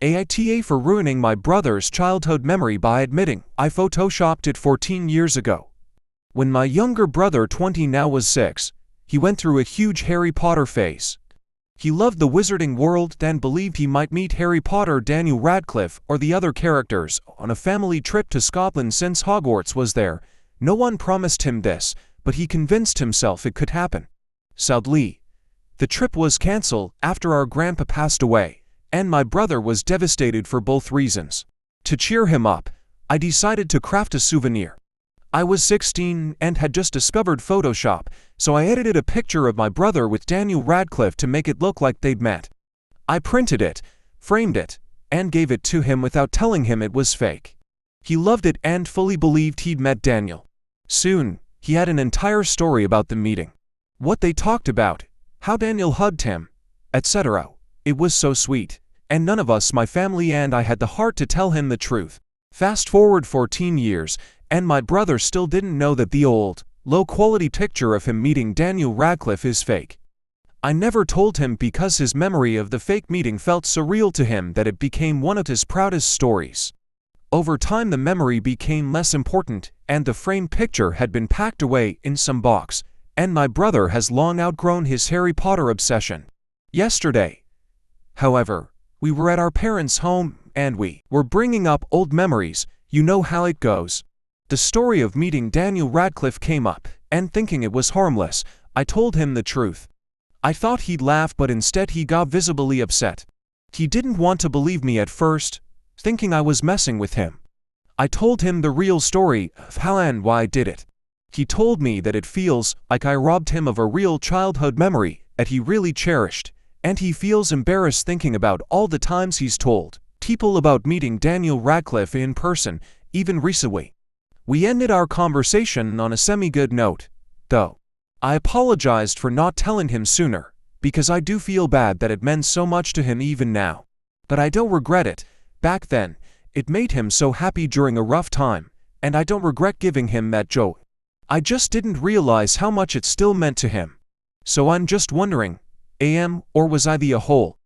AITA for ruining my brother's childhood memory by admitting I photoshopped it 14 years ago. When my younger brother 20 now was 6, he went through a huge Harry Potter phase. He loved the wizarding world and believed he might meet Harry Potter, Daniel Radcliffe, or the other characters on a family trip to Scotland since Hogwarts was there. No one promised him this, but he convinced himself it could happen. Sadly, the trip was cancelled after our grandpa passed away, and my brother was devastated for both reasons. To cheer him up, I decided to craft a souvenir. I was 16 and had just discovered Photoshop, so I edited a picture of my brother with Daniel Radcliffe to make it look like they'd met. I printed it, framed it, and gave it to him without telling him it was fake. He loved it and fully believed he'd met Daniel. Soon, he had an entire story about the meeting. What they talked about, how Daniel hugged him, etc. It was so sweet, and none of us, my family and I, had the heart to tell him the truth. Fast forward 14 years, and my brother still didn't know that the old, low-quality picture of him meeting Daniel Radcliffe is fake. I never told him because his memory of the fake meeting felt so real to him that it became one of his proudest stories. Over time the memory became less important, and the framed picture had been packed away in some box, and my brother has long outgrown his Harry Potter obsession. Yesterday, however, we were at our parents' home, and we were bringing up old memories. You know how it goes. The story of meeting Daniel Radcliffe came up, and thinking it was harmless, I told him the truth. I thought he'd laugh, but instead he got visibly upset. He didn't want to believe me at first, thinking I was messing with him. I told him the real story of how and why I did it. He told me that it feels like I robbed him of a real childhood memory that he really cherished, and he feels embarrassed thinking about all the times he's told people about meeting Daniel Radcliffe in person, even recently. We ended our conversation on a semi-good note, though. I apologized for not telling him sooner, because I do feel bad that it meant so much to him even now. But I don't regret it. Back then, it made him so happy during a rough time, and I don't regret giving him that joy. I just didn't realize how much it still meant to him. So I'm just wondering, or was I the a-hole?